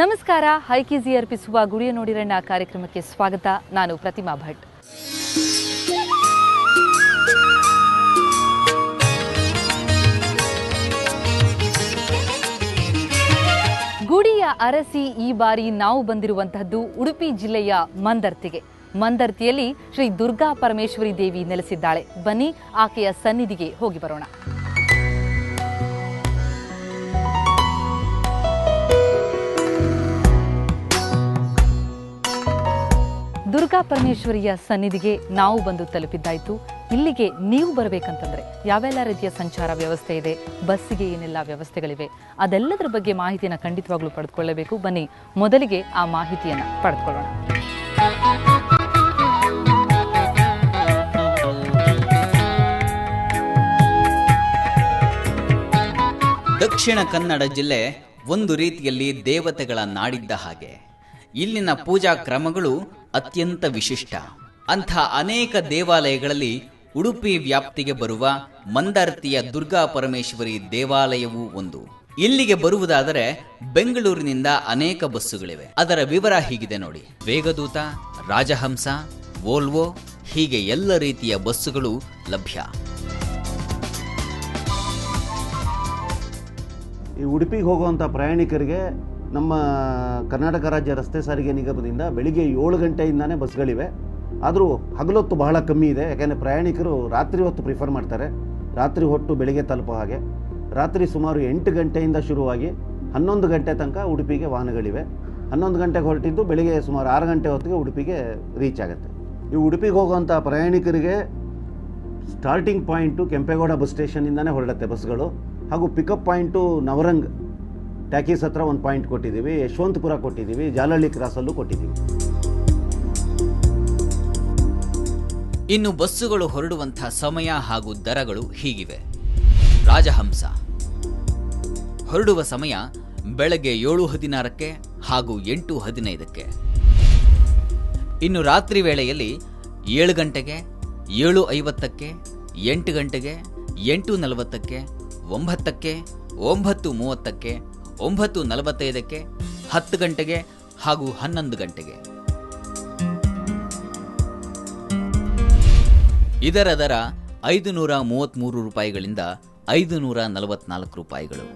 ನಮಸ್ಕಾರ. ಹೈಕೀಸಿ ಅರ್ಪಿಸುವ ಗುಡಿಯ ನೋಡಿರಣ್ಣ ಕಾರ್ಯಕ್ರಮಕ್ಕೆ ಸ್ವಾಗತ. ನಾನು ಪ್ರತಿಮಾ ಭಟ್. ಗುಡಿಯ ಅರಸಿ ಈ ಬಾರಿ ನಾವು ಬಂದಿರುವಂತಹದ್ದು ಉಡುಪಿ ಜಿಲ್ಲೆಯ ಮಂದರ್ತಿಗೆ. ಮಂದರ್ತಿಯಲ್ಲಿ ಶ್ರೀ ದುರ್ಗಾ ಪರಮೇಶ್ವರಿ ದೇವಿ ನೆಲೆಸಿದ್ದಾಳೆ. ಬನ್ನಿ ಆಕೆಯ ಸನ್ನಿಧಿಗೆ ಹೋಗಿ ಬರೋಣ. ದುರ್ಗಾ ಪರಮೇಶ್ವರಿಯ ಸನ್ನಿಧಿಗೆ ನಾವು ಬಂದು ತಲುಪಿದ್ದಾಯಿತು. ಇಲ್ಲಿಗೆ ನೀವು ಬರಬೇಕಂತಂದ್ರೆ ಯಾವೆಲ್ಲ ರೀತಿಯ ಸಂಚಾರ ವ್ಯವಸ್ಥೆ ಇದೆ, ಬಸ್ಸಿಗೆ ಏನೆಲ್ಲ ವ್ಯವಸ್ಥೆಗಳಿವೆ, ಅದೆಲ್ಲದರ ಬಗ್ಗೆ ಮಾಹಿತಿಯನ್ನು ಖಂಡಿತವಾಗ್ಲೂ ಪಡೆದುಕೊಳ್ಳಬೇಕು. ಬನ್ನಿ ಮೊದಲಿಗೆ ಆ ಮಾಹಿತಿಯನ್ನು ಪಡೆದುಕೊಳ್ಳೋಣ. ದಕ್ಷಿಣ ಕನ್ನಡ ಜಿಲ್ಲೆ ಒಂದು ರೀತಿಯಲ್ಲಿ ದೇವತೆಗಳ ನಾಡಿದ್ದ ಹಾಗೆ. ಇಲ್ಲಿನ ಪೂಜಾ ಕ್ರಮಗಳು ಅತ್ಯಂತ ವಿಶಿಷ್ಟ. ಅಂಥ ಅನೇಕ ದೇವಾಲಯಗಳಲ್ಲಿ ಉಡುಪಿ ವ್ಯಾಪ್ತಿಗೆ ಬರುವ ಮಂದರ್ತಿಯ ದುರ್ಗಾ ಪರಮೇಶ್ವರಿ ದೇವಾಲಯವೂ ಒಂದು. ಇಲ್ಲಿಗೆ ಬರುವುದಾದರೆ ಬೆಂಗಳೂರಿನಿಂದ ಅನೇಕ ಬಸ್ಸುಗಳಿವೆ. ಅದರ ವಿವರ ಹೀಗಿದೆ ನೋಡಿ. ವೇಗದೂತ, ರಾಜಹಂಸ, ವೋಲ್ವೋ ಹೀಗೆ ಎಲ್ಲ ರೀತಿಯ ಬಸ್ಸುಗಳು ಲಭ್ಯ. ಈ ಉಡುಪಿಗೆ ಹೋಗುವಂಥ ಪ್ರಯಾಣಿಕರಿಗೆ ನಮ್ಮ ಕರ್ನಾಟಕ ರಾಜ್ಯ ರಸ್ತೆ ಸಾರಿಗೆ ನಿಗಮದಿಂದ ಬೆಳಿಗ್ಗೆ 7 ಗಂಟೆಯಿಂದಾನೇ ಬಸ್ಗಳಿವೆ. ಆದರೂ ಹಗಲೊತ್ತು ಬಹಳ ಕಮ್ಮಿ ಇದೆ. ಯಾಕೆಂದರೆ ಪ್ರಯಾಣಿಕರು ರಾತ್ರಿ ಹೊತ್ತು ಪ್ರಿಫರ್ ಮಾಡ್ತಾರೆ. ರಾತ್ರಿ ಹೊತ್ತು ಬೆಳಿಗ್ಗೆ ತಲುಪೋ ಹಾಗೆ ರಾತ್ರಿ ಸುಮಾರು 8 ಗಂಟೆಯಿಂದ ಶುರುವಾಗಿ 11 ಗಂಟೆ ತನಕ ಉಡುಪಿಗೆ ವಾಹನಗಳಿವೆ. 11 ಗಂಟೆಗೆ ಹೊರಟಿದ್ದು ಬೆಳಿಗ್ಗೆ ಸುಮಾರು 6 ಗಂಟೆ ಹೊತ್ತಿಗೆ ಉಡುಪಿಗೆ ರೀಚ್ ಆಗುತ್ತೆ. ಈ ಉಡುಪಿಗೆ ಹೋಗುವಂಥ ಪ್ರಯಾಣಿಕರಿಗೆ ಸ್ಟಾರ್ಟಿಂಗ್ ಪಾಯಿಂಟು ಕೆಂಪೇಗೌಡ ಬಸ್ ಸ್ಟೇಷನಿಂದನೇ ಹೊರಡುತ್ತೆ ಬಸ್ಗಳು. ಹಾಗೂ ಪಿಕಪ್ ಪಾಯಿಂಟು ನವರಂಗ್ ಟ್ಯಾಕೀಸ್ ಹತ್ರ ಒಂದು ಪಾಯಿಂಟ್ ಕೊಟ್ಟಿದ್ದೀವಿ, ಯಶವಂತಪುರ ಕೊಟ್ಟಿದ್ದೀವಿ, ಜಾಲಹಳ್ಳಿ ಕ್ರಾಸಲ್ಲೂ ಕೊಟ್ಟಿದ್ದೀವಿ. ಇನ್ನು ಬಸ್ಸುಗಳು ಹೊರಡುವಂಥ ಸಮಯ ಹಾಗೂ ದರಗಳು ಹೀಗಿವೆ. ರಾಜಹಂಸ ಹೊರಡುವ ಸಮಯ ಬೆಳಗ್ಗೆ 7:16 ಹಾಗೂ 8:15. ಇನ್ನು ರಾತ್ರಿ ವೇಳೆಯಲ್ಲಿ 7 ಗಂಟೆಗೆ, 7:50, 8 ಗಂಟೆಗೆ, 8:40, 9, 9:30, 9:45, 10 ಗಂಟೆಗೆ ಹಾಗೂ 11 ಗಂಟೆಗೆ. ಇದರ ದರ 533 ರೂಪಾಯಿಗಳಿಂದ 544 ರೂಪಾಯಿಗಳು.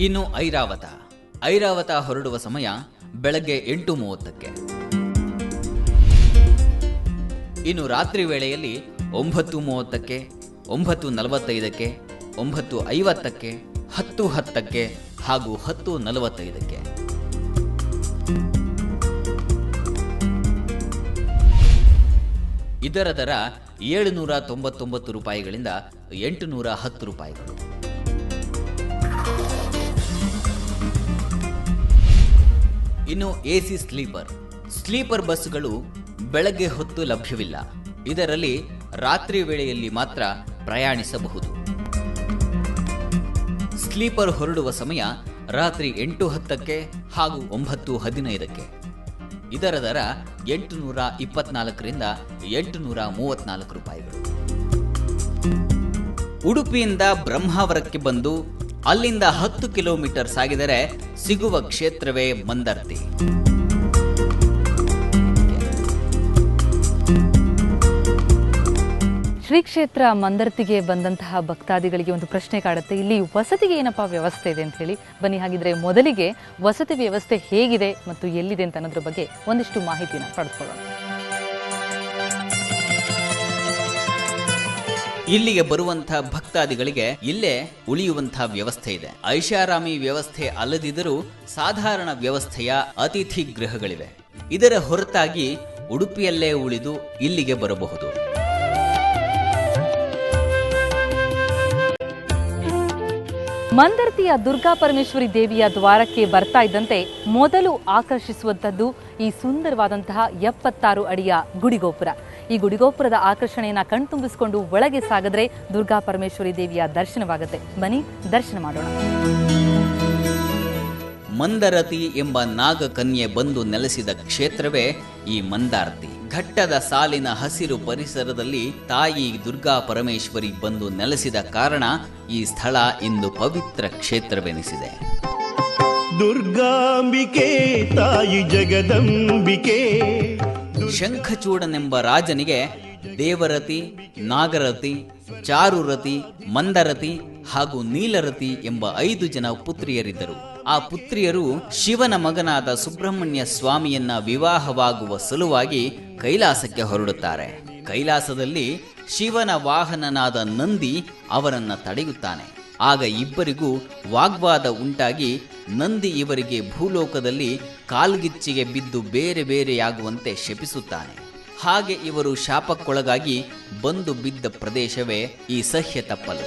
ಇನ್ನು ಐರಾವತ ಹೊರಡುವ ಸಮಯ ಬೆಳಗ್ಗೆ 8:30. ಇನ್ನು ರಾತ್ರಿ ವೇಳೆಯಲ್ಲಿ 9:30, 9:45, 9:50, 10:10 ಹಾಗೂ 10:45. ಇದರ ದರ 799 ರೂಪಾಯಿಗಳಿಂದ 810 ರೂಪಾಯಿಗಳು. ಇನ್ನು ಎಸಿ ಸ್ಲೀಪರ್ ಬಸ್ಗಳು ಬೆಳಗ್ಗೆ ಹೊತ್ತು ಲಭ್ಯವಿಲ್ಲ. ಇದರಲ್ಲಿ ರಾತ್ರಿ ವೇಳೆಯಲ್ಲಿ ಮಾತ್ರ ಪ್ರಯಾಣಿಸಬಹುದು. ಸ್ಲೀಪರ್ ಹೊರಡುವ ಸಮಯ ರಾತ್ರಿ 8:10 ಹಾಗೂ 9:15. ಇದರ ದರ 824ರಿಂದ 834 ರೂಪಾಯಿಗಳು. ಉಡುಪಿಯಿಂದ ಬ್ರಹ್ಮಾವರಕ್ಕೆ ಬಂದು ಅಲ್ಲಿಂದ 10 ಕಿಲೋಮೀಟರ್ ಸಾಗಿದರೆ ಸಿಗುವ ಕ್ಷೇತ್ರವೇ ಮಂದರ್ತಿ. ಶ್ರೀ ಕ್ಷೇತ್ರ ಮಂದರ್ತಿಗೆ ಬಂದಂತಹ ಭಕ್ತಾದಿಗಳಿಗೆ ಒಂದು ಪ್ರಶ್ನೆ ಕಾಡುತ್ತೆ, ಇಲ್ಲಿ ವಸತಿಗೆ ಏನಪ್ಪಾ ವ್ಯವಸ್ಥೆ ಇದೆ ಅಂತ ಹೇಳಿ. ಬನ್ನಿ ಹಾಗಿದ್ರೆ ಮೊದಲಿಗೆ ವಸತಿ ವ್ಯವಸ್ಥೆ ಹೇಗಿದೆ ಮತ್ತು ಎಲ್ಲಿದೆ ಅಂತ ಅನ್ನೋದ್ರ ಬಗ್ಗೆ ಒಂದಿಷ್ಟು ಮಾಹಿತಿನ ಪಡೆದುಕೊಳ್ಳೋಣ. ಇಲ್ಲಿಗೆ ಬರುವಂತಹ ಭಕ್ತಾದಿಗಳಿಗೆ ಇಲ್ಲೇ ಉಳಿಯುವಂತಹ ವ್ಯವಸ್ಥೆ ಇದೆ. ಐಷಾರಾಮಿ ವ್ಯವಸ್ಥೆ ಅಲ್ಲದಿದ್ದರೂ ಸಾಧಾರಣ ವ್ಯವಸ್ಥೆಯ ಅತಿಥಿ ಗೃಹಗಳಿವೆ. ಇದರ ಹೊರತಾಗಿ ಉಡುಪಿಯಲ್ಲೇ ಉಳಿದು ಇಲ್ಲಿಗೆ ಬರಬಹುದು. ಮಂದರ್ತಿಯ ದುರ್ಗಾ ಪರಮೇಶ್ವರಿ ದೇವಿಯ ದ್ವಾರಕ್ಕೆ ಬರ್ತಾ ಇದ್ದಂತೆ ಮೊದಲು ಆಕರ್ಷಿಸುವಂತದ್ದು ಈ ಸುಂದರವಾದಂತಹ 76 ಅಡಿಯ ಗುಡಿಗೋಪುರ. ಈ ಗುಡಿಗೋಪುರದ ಆಕರ್ಷಣೆಯನ್ನ ಕಣ್ತುಂಬಿಸಿಕೊಂಡು ಒಳಗೆ ಸಾಗಿದ್ರೆ ದುರ್ಗಾ ಪರಮೇಶ್ವರಿ ದೇವಿಯ ದರ್ಶನವಾಗುತ್ತೆ. ಬನ್ನಿ ದರ್ಶನ ಮಾಡೋಣ. ಮಂದರತಿ ಎಂಬ ನಾಗಕನ್ಯೆ ಬಂದು ನೆಲೆಸಿದ ಕ್ಷೇತ್ರವೇ ಈ ಮಂದಾರ್ತಿ. ಘಟ್ಟದ ಸಾಲಿನ ಹಸಿರು ಪರಿಸರದಲ್ಲಿ ತಾಯಿ ದುರ್ಗಾ ಪರಮೇಶ್ವರಿ ಬಂದು ನೆಲೆಸಿದ ಕಾರಣ ಈ ಸ್ಥಳ ಇಂದು ಪವಿತ್ರ ಕ್ಷೇತ್ರವೆನಿಸಿದೆ. ದುರ್ಗಾಂಬಿಕೆ ತಾಯಿ ಜಗದಂಬಿಕೆ. ಶಂಖಚೂಡನೆಂಬ ರಾಜನಿಗೆ ದೇವರತಿ, ನಾಗರತಿ, ಚಾರುರತಿ, ಮಂದರತಿ ಹಾಗೂ ನೀಲರತಿ ಎಂಬ 5 ಜನ ಪುತ್ರಿಯರಿದ್ದರು. ಆ ಪುತ್ರಿಯರು ಶಿವನ ಮಗನಾದ ಸುಬ್ರಹ್ಮಣ್ಯ ಸ್ವಾಮಿಯನ್ನ ವಿವಾಹವಾಗುವ ಸಲುವಾಗಿ ಕೈಲಾಸಕ್ಕೆ ಹೊರಡುತ್ತಾರೆ. ಕೈಲಾಸದಲ್ಲಿ ಶಿವನ ವಾಹನನಾದ ನಂದಿ ಅವರನ್ನ ತಡೆಯುತ್ತಾನೆ. ಆಗ ಇಬ್ಬರಿಗೂ ವಾಗ್ವಾದ ಉಂಟಾಗಿ ನಂದಿ ಇವರಿಗೆ ಭೂಲೋಕದಲ್ಲಿ ಕಾಲ್ಗಿಚ್ಚಿಗೆ ಬಿದ್ದು ಬೇರೆ ಬೇರೆಯಾಗುವಂತೆ ಶಪಿಸುತ್ತಾನೆ. ಹಾಗೆ ಇವರು ಶಾಪಕ್ಕೊಳಗಾಗಿ ಬಂದು ಬಿದ್ದ ಪ್ರದೇಶವೇ ಈ ಸಹ್ಯ ತಪ್ಪಲು.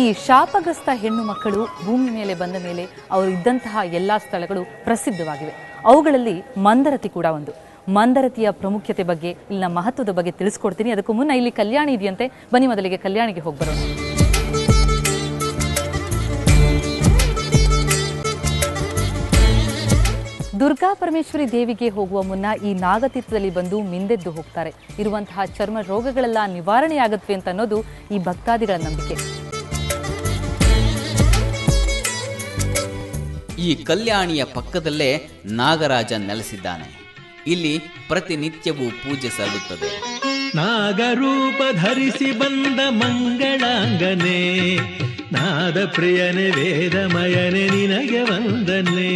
ಈ ಶಾಪಗ್ರಸ್ತ ಹೆಣ್ಣು ಮಕ್ಕಳು ಭೂಮಿ ಮೇಲೆ ಬಂದ ಮೇಲೆ ಅವರು ಇದ್ದಂತಹ ಎಲ್ಲ ಸ್ಥಳಗಳು ಪ್ರಸಿದ್ಧವಾಗಿವೆ. ಅವುಗಳಲ್ಲಿ ಮಂದರತಿ ಕೂಡ ಒಂದು. ಮಂದರತಿಯ ಪ್ರಾಮುಖ್ಯತೆ ಬಗ್ಗೆ, ಇಲ್ಲಿನ ಮಹತ್ವದ ಬಗ್ಗೆ ತಿಳಿಸ್ಕೊಡ್ತೀನಿ. ಅದಕ್ಕೂ ಮುನ್ನ ಇಲ್ಲಿ ಕಲ್ಯಾಣಿ ಇದೆಯಂತೆ, ಬನ್ನಿ ಮೊದಲಿಗೆ ಕಲ್ಯಾಣಿಗೆ ಹೋಗಿ ಬರೋಣ. ದುರ್ಗಾ ಪರಮೇಶ್ವರಿ ದೇವಿಗೆ ಹೋಗುವ ಮುನ್ನ ಈ ನಾಗತೀರ್ಥದಲ್ಲಿ ಬಂದು ಮಿಂದೆದ್ದು ಹೋಗ್ತಾರೆ. ಇರುವಂತಹ ಚರ್ಮ ರೋಗಗಳೆಲ್ಲ ನಿವಾರಣೆಯಾಗತ್ವೆ ಅಂತ ಅನ್ನೋದು ಈ ಭಕ್ತಾದಿಗಳ ನಂಬಿಕೆ. ಈ ಕಲ್ಯಾಣಿಯ ಪಕ್ಕದಲ್ಲೇ ನಾಗರಾಜ ನೆಲೆಸಿದ್ದಾನೆ. ಇಲ್ಲಿ ಪ್ರತಿನಿತ್ಯವೂ ಪೂಜೆ ಸಲ್ಲುತ್ತದೆ. ನಾಗರೂಪ ಧರಿಸಿ ಬಂದ ಮಂಗಳಾಂಗನೆ, ನಾದ ಪ್ರಿಯನೆ ವೇದಮಯನೆ ನಿನಗೆ ವಂದನೆ.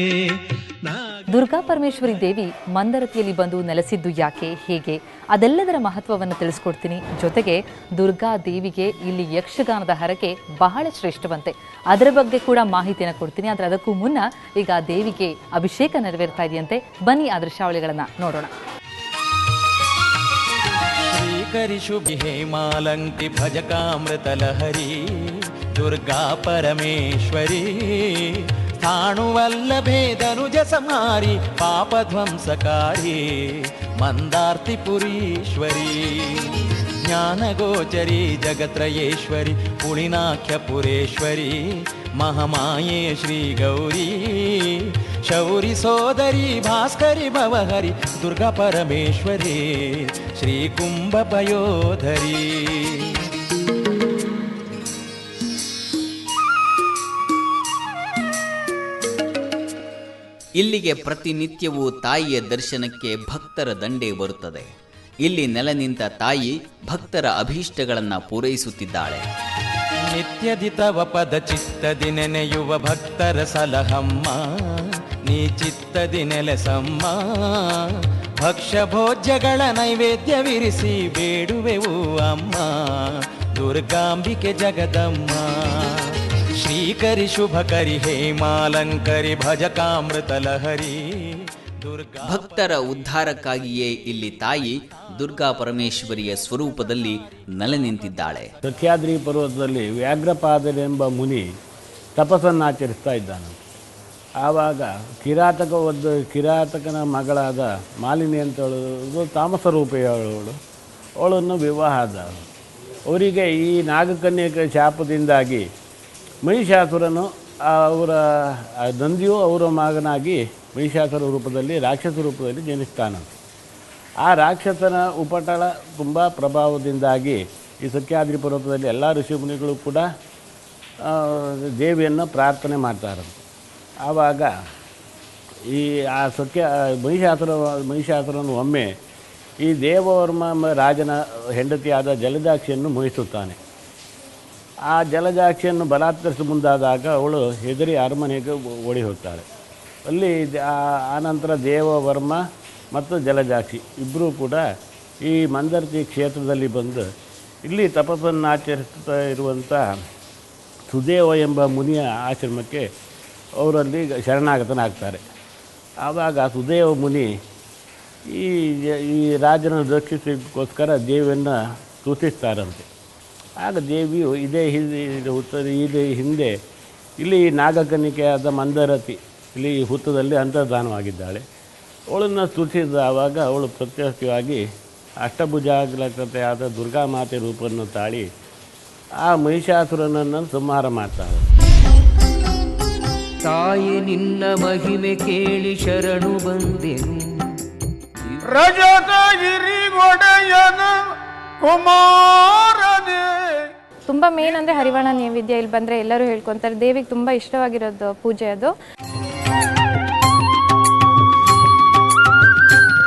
ದುರ್ಗಾ ಪರಮೇಶ್ವರಿ ದೇವಿ ಮಂದರತಿಯಲ್ಲಿ ಬಂದು ನೆಲೆಸಿದ್ದು ಯಾಕೆ, ಹೇಗೆ, ಅದೆಲ್ಲದರ ಮಹತ್ವವನ್ನು ತಿಳಿಸ್ಕೊಡ್ತೀನಿ. ಜೊತೆಗೆ ದುರ್ಗಾ ದೇವಿಗೆ ಇಲ್ಲಿ ಯಕ್ಷಗಾನದ ಹರಕೆ ಬಹಳ ಶ್ರೇಷ್ಠವಂತೆ, ಅದರ ಬಗ್ಗೆ ಕೂಡ ಮಾಹಿತಿಯನ್ನು ಕೊಡ್ತೀನಿ. ಆದರೆ ಅದಕ್ಕೂ ಮುನ್ನ ಈಗ ದೇವಿಗೆ ಅಭಿಷೇಕ ನೆರವೇರ್ತಾ ಇದೆಯಂತೆ. ಬನ್ನಿ ಆ ದೃಶ್ಯಾವಳಿಗಳನ್ನು ನೋಡೋಣ. ಶ್ರೀಕರಿಶುಭಿ ಹೇಮಾಲಂಕಿ ಭಜಕಾಮೃತ ಲಹರಿ ದುರ್ಗಾ ಪರಮೇಶ್ವರಿ ಸ್ಥಾಣುವಲ್ಲಭೇ ಧನುಜ ಸಂಹಾರಿ ಪಾಪಧ್ವಂಸಕಾರಿ ಮಂದಾರ್ತಿ ಪುರೀಶ್ವರಿ ಜ್ಞಾನಗೋಚರಿ ಜಗತ್ರಯೇಶ್ವರಿ ಪುಳಿನಾಖ್ಯ ಪುರೇಶ್ವರಿ ಮಹಾಮಾಯೇ ಶ್ರೀ ಗೌರಿ ಶೌರಿ ಸೋದರಿ ಭಾಸ್ಕರಿ ಭವಹರಿ ದುರ್ಗಾ ಪರಮೇಶ್ವರಿ ಶ್ರೀ ಕುಂಭ ಪಯೋಧರಿ. ಇಲ್ಲಿಗೆ ಪ್ರತಿನಿತ್ಯವೂ ತಾಯಿಯ ದರ್ಶನಕ್ಕೆ ಭಕ್ತರ ದಂಡೇ ಬರುತ್ತದೆ. ಇಲ್ಲಿ ನೆಲೆ ನಿಂತ ತಾಯಿ ಭಕ್ತರ ಅಭೀಷ್ಟಗಳನ್ನು ಪೂರೈಸುತ್ತಿದ್ದಾಳೆ. ನಿತ್ಯದಿ ತವ ಪದ ಚಿತ್ತದಿ ನೆನೆಯುವ ಭಕ್ತರ ಸಲಹಮ್ಮ, ನೀ ಚಿತ್ತದಿ ನೆಲೆಸಮ್ಮ. ಭಕ್ಷ್ಯ ಭೋಜ್ಯಗಳ ನೈವೇದ್ಯವಿರಿಸಿ ಬೇಡುವೆವು ಅಮ್ಮ, ದುರ್ಗಾಂಬಿಕೆ ಜಗದಮ್ಮ. ಶ್ರೀಕರಿ ಶುಭಕರಿ ಹೇಮಾಲಂಕರಿ ಭಜಕಾಮೃತ ಲಹರಿ ದುರ್ಗಾ. ಭಕ್ತರ ಉದ್ಧಾರಕ್ಕಾಗಿಯೇ ಇಲ್ಲಿ ತಾಯಿ ದುರ್ಗಾ ಪರಮೇಶ್ವರಿಯ ಸ್ವರೂಪದಲ್ಲಿ ನೆಲೆ ನಿಂತಿದ್ದಾಳೆ. ಸಹ್ಯಾದ್ರಿ ಪರ್ವತದಲ್ಲಿ ವ್ಯಾಘ್ರಪಾದನೆಂಬ ಮುನಿ ತಪಸ್ಸನ್ನಾಚರಿಸ್ತಾ ಇದ್ದಾನೆ. ಆವಾಗ ಕಿರಾತಕನ ಮಗಳಾದ ಮಾಲಿನಿ ಅಂತೇಳೋದು ತಾಮಸ ರೂಪೆಯವಳು, ಅವಳನ್ನು ವಿವಾಹ ಆದ. ಅವರಿಗೆ ಈ ನಾಗಕನ್ಯಕ ಶಾಪದಿಂದಾಗಿ ಮಹಿಷಾಸುರನು ಅವರ ನಂದಿಯು ಅವರ ಮಗನಾಗಿ ಮಹಿಷಾಸುರ ರೂಪದಲ್ಲಿ ರಾಕ್ಷಸ ರೂಪದಲ್ಲಿ ಜನಿಸ್ತಾನಂತೆ. ಆ ರಾಕ್ಷಸನ ಉಪಟಳ ತುಂಬ ಪ್ರಭಾವದಿಂದಾಗಿ ಈ ಸಹ್ಯಾದ್ರಿ ಪರ್ವತದಲ್ಲಿ ಎಲ್ಲ ಋಷಿಮುನಿಗಳು ಕೂಡ ದೇವಿಯನ್ನು ಪ್ರಾರ್ಥನೆ ಮಾಡ್ತಾರಂತೆ. ಆವಾಗ ಈ ಆ ಮಹಿಷಾಸುರನು ಒಮ್ಮೆ ಈ ದೇವವರ್ಮ ರಾಜನ ಹೆಂಡತಿಯಾದ ಜಲದಾಕ್ಷಿಯನ್ನು ಮೋಹಿಸುತ್ತಾನೆ. ಆ ಜಲದಾಕ್ಷಿಯನ್ನು ಬಲಾತ್ಕರಿಸಿ ಮುಂದಾದಾಗ ಅವಳು ಹೆದರಿ ಅರಮನೆಗೆ ಓಡಿ ಹೋಗ್ತಾಳೆ. ಅಲ್ಲಿ ಆನಂತರ ದೇವವರ್ಮ ಮತ್ತು ಜಲದಾಕ್ಷಿ ಇಬ್ಬರೂ ಕೂಡ ಈ ಮಂದರತಿ ಕ್ಷೇತ್ರದಲ್ಲಿ ಬಂದು ಇಲ್ಲಿ ತಪಸ್ಸನ್ನು ಆಚರಿಸ್ತಾ ಇರುವಂಥ ಸುದೇವ ಎಂಬ ಮುನಿಯ ಆಶ್ರಮಕ್ಕೆ ಅವರಲ್ಲಿ ಶರಣಾಗತನಾಗ್ತಾರೆ. ಆವಾಗ ಸುದೇವ ಮುನಿ ಈ ರಾಜನ ರಕ್ಷಿಸೋಕ್ಕೋಸ್ಕರ ದೇವಿಯನ್ನು ಸ್ತುತಿಸ್ತಾರಂತೆ. ಆಗ ದೇವಿಯು ಇದೇ ಹಿಂದೆ ಇಲ್ಲಿ ನಾಗಕನ್ನಿಕೆಯಾದ ಮಂದರತಿ ಇಲ್ಲಿ ಹುತ್ತದಲ್ಲಿ ಅಂತರ್ಧಾನವಾಗಿದ್ದಾಳೆ. ಅವಳನ್ನು ಸ್ತುತಿಸಿದ ಆವಾಗ ಅವಳು ಪ್ರತ್ಯಕ್ಷವಾಗಿ ಅಷ್ಟಭುಜಾಗ್ರತೆಯಾದ ದುರ್ಗಾಮಾತೆ ರೂಪವನ್ನು ತಾಳಿ ಆ ಮಹಿಷಾಸುರನನ್ನು ಸಂಹಾರ ಮಾಡ್ತಾಳೆ. ತಾಯಿ ನಿನ್ನ ಮಹಿಮೆ ಕೇಳಿ ಶರಣು ಬಂದೆನು. ರಜತಗಿರಿಗೊಡೆಯನ ಕುಮಾರನೇ. ತುಂಬ ಮೇನ್ ಅಂದರೆ ಹರಿವಾಣ ನೈವೇದ್ಯ ಇಲ್ಲಿ ಬಂದರೆ ಎಲ್ಲರೂ ಹೇಳ್ಕೊತಾರೆ. ದೇವಿಗೆ ತುಂಬ ಇಷ್ಟವಾಗಿರೋದು ಪೂಜೆ ಅದು.